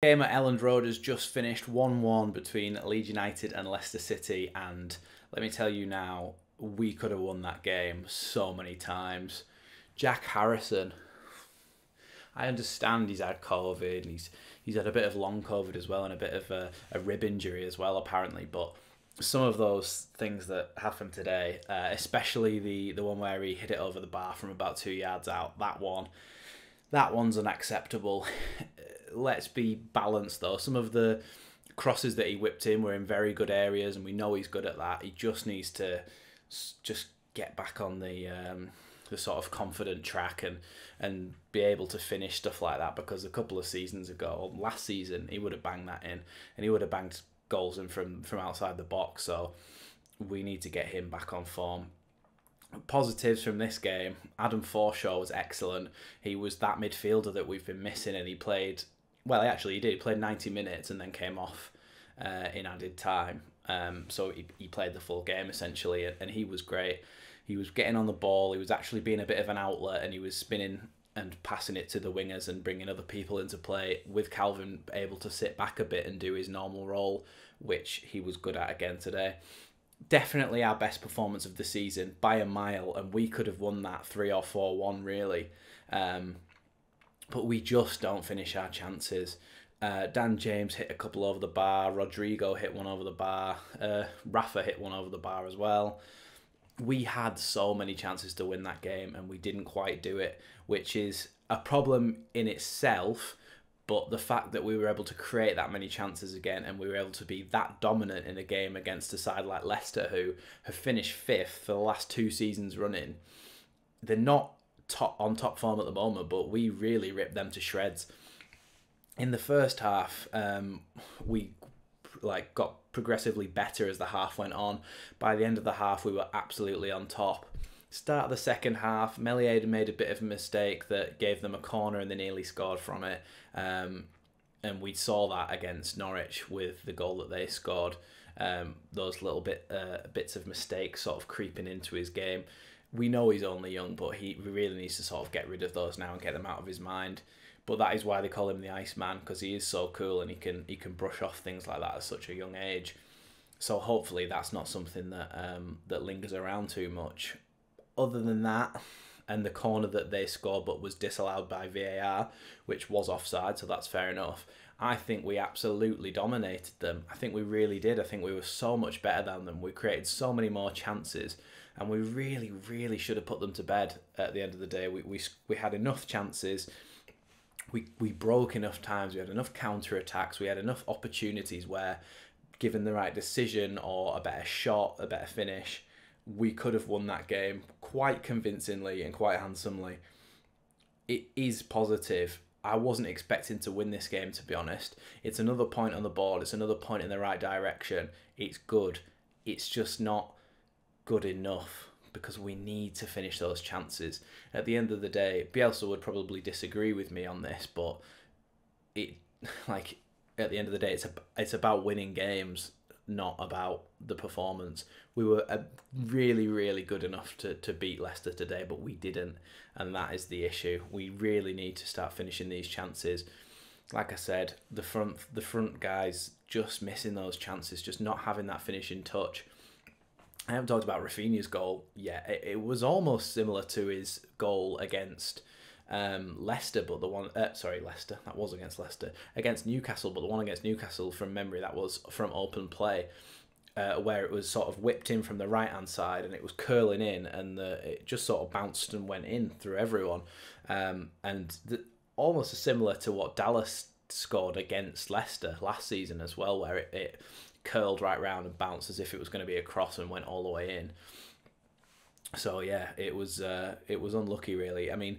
Game at Elland Road has just finished 1-1 between Leeds United and Leicester City, and let me tell you now, we could have won that game so many times. Jack Harrison, I understand he's had COVID, and he's had a bit of long COVID as well, and a bit of a rib injury as well apparently, but some of those things that happened today, especially the one where he hit it over the bar from about 2 yards out, that one's unacceptable. Let's be balanced though. Some of the crosses that he whipped in were in very good areas, and we know he's good at that. He just needs to just get back on the sort of confident track and be able to finish stuff like that, because a couple of seasons ago, last season, he would have banged that in, and he would have banged goals in from outside the box. So we need to get him back on form. Positives from this game: Adam Forshaw was excellent. He was that midfielder that we've been missing, and he played well. Actually, he did. He played 90 minutes and then came off in added time. So he played the full game essentially, and he was great. He was getting on the ball. He was actually being a bit of an outlet, and he was spinning and passing it to the wingers and bringing other people into play, with Calvin able to sit back a bit and do his normal role, which he was good at again today. Definitely our best performance of the season by a mile, and we could have won that 3 or 4-1 really, but we just don't finish our chances. Dan James hit a couple over the bar, Rodrigo hit one over the bar, Rafa hit one over the bar as well. We had so many chances to win that game and we didn't quite do it, which is a problem in itself. But the fact that we were able to create that many chances again, and we were able to be that dominant in a game against a side like Leicester, who have finished 5th for the last 2 seasons running. They're not on top form at the moment, but we really ripped them to shreds. In the first half, we got progressively better as the half went on. By the end of the half, we were absolutely on top. Start of the second half, Meslier made a bit of a mistake that gave them a corner and they nearly scored from it. And we saw that against Norwich with the goal that they scored. Those little bits of mistakes sort of creeping into his game. We know he's only young, but he really needs to sort of get rid of those now and get them out of his mind. But that is why they call him the Iceman, because he is so cool and he can brush off things like that at such a young age. So hopefully that's not something that lingers around too much. Other than that, and the corner that they scored but was disallowed by VAR, which was offside, so that's fair enough, I think we absolutely dominated them. I think we really did. I think we were so much better than them. We created so many more chances, and we really, really should have put them to bed at the end of the day. We had enough chances. We broke enough times. We had enough counter-attacks. We had enough opportunities where, given the right decision or a better shot, a better finish, we could have won that game quite convincingly and quite handsomely. It is positive. I wasn't expecting to win this game, to be honest. It's another point on the board. It's another point in the right direction. It's good. It's just not good enough, because we need to finish those chances. At the end of the day, Bielsa would probably disagree with me on this, but at the end of the day, it's about winning games, not about the performance. We were really, really good enough to beat Leicester today, but we didn't, and that is the issue. We really need to start finishing these chances. Like I said, the front guys just missing those chances, just not having that finishing touch. I haven't talked about Rafinha's goal yet. It was almost similar to his goal against Leicester, but the one Leicester, that was against Leicester, against Newcastle, but the one against Newcastle, from memory, that was from open play, where it was sort of whipped in from the right hand side and it was curling in, and it just sort of bounced and went in through everyone, almost similar to what Dallas scored against Leicester last season as well, where it curled right round and bounced as if it was going to be a cross and went all the way in. So yeah, it was unlucky really. I mean,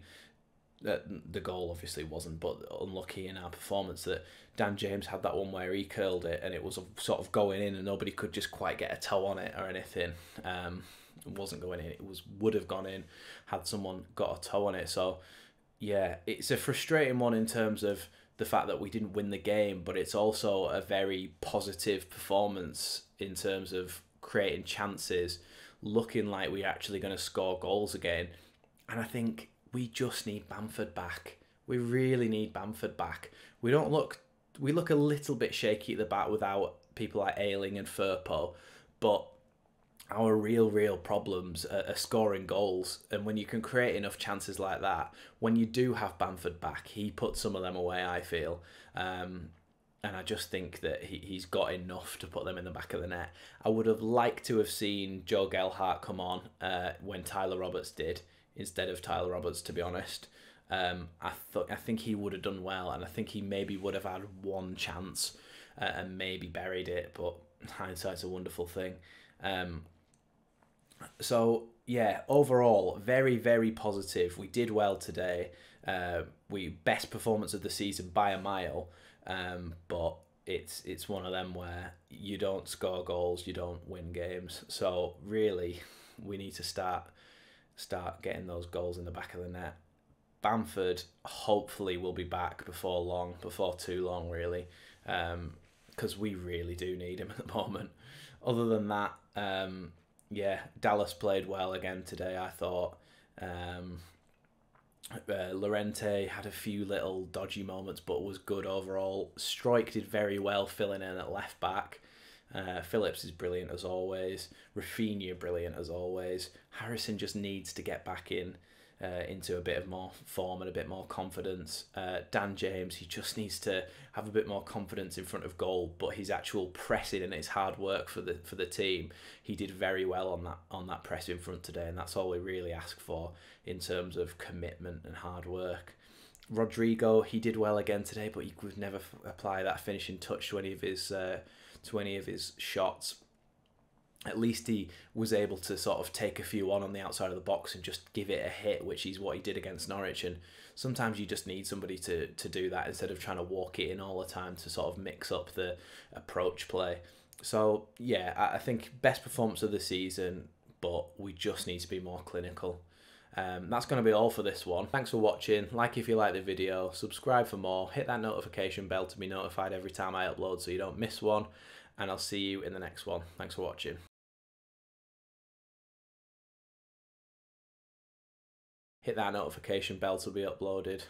the goal obviously wasn't, but unlucky in our performance that Dan James had that one where he curled it and it was sort of going in and nobody could just quite get a toe on it or anything. It wasn't going in. It would have gone in had someone got a toe on it. So yeah, it's a frustrating one in terms of the fact that we didn't win the game, but it's also a very positive performance in terms of creating chances, looking like we're actually going to score goals again. And I think we just need Bamford back. We really need Bamford back. We don't look we look a little bit shaky at the back without people like Ayling and Firpo, but our real problems are scoring goals. And when you can create enough chances like that, when you do have Bamford back, he puts some of them away, I feel. And I just think that he's got enough to put them in the back of the net. I would have liked to have seen Joe Gelhardt come on when Tyler Roberts did, instead of Tyler Roberts, to be honest. I think he would have done well, and I think he maybe would have had one chance and maybe buried it, but hindsight's a wonderful thing. So yeah, overall, very positive. We did well today. We best performance of the season by a mile, but it's one of them where you don't score goals, you don't win games. So really, we need to start getting those goals in the back of the net. Bamford hopefully will be back before too long, really, because we really do need him at the moment. Other than that, yeah, Dallas played well again today, I thought. Llorente had a few little dodgy moments, but was good overall. Struijk did very well filling in at left back. Phillips is brilliant as always. Rafinha brilliant as always. Harrison just needs to get back into a bit of more form and a bit more confidence. Dan James, he just needs to have a bit more confidence in front of goal, but his actual pressing and his hard work for the team, he did very well on that press in front today, and that's all we really ask for in terms of commitment and hard work. Rodrigo, he did well again today, but he could never apply that finishing touch to any of his shots. At least he was able to sort of take a few on the outside of the box and just give it a hit, which is what he did against Norwich. And sometimes you just need somebody to do that instead of trying to walk it in all the time to sort of mix up the approach play. So, yeah, I think best performance of the season, but we just need to be more clinical. That's going to be all for this one. Thanks for watching. Like if you like the video, subscribe for more, hit that notification bell to be notified every time I upload so you don't miss one, and I'll see you in the next one. Thanks for watching. Hit that notification bell to be uploaded.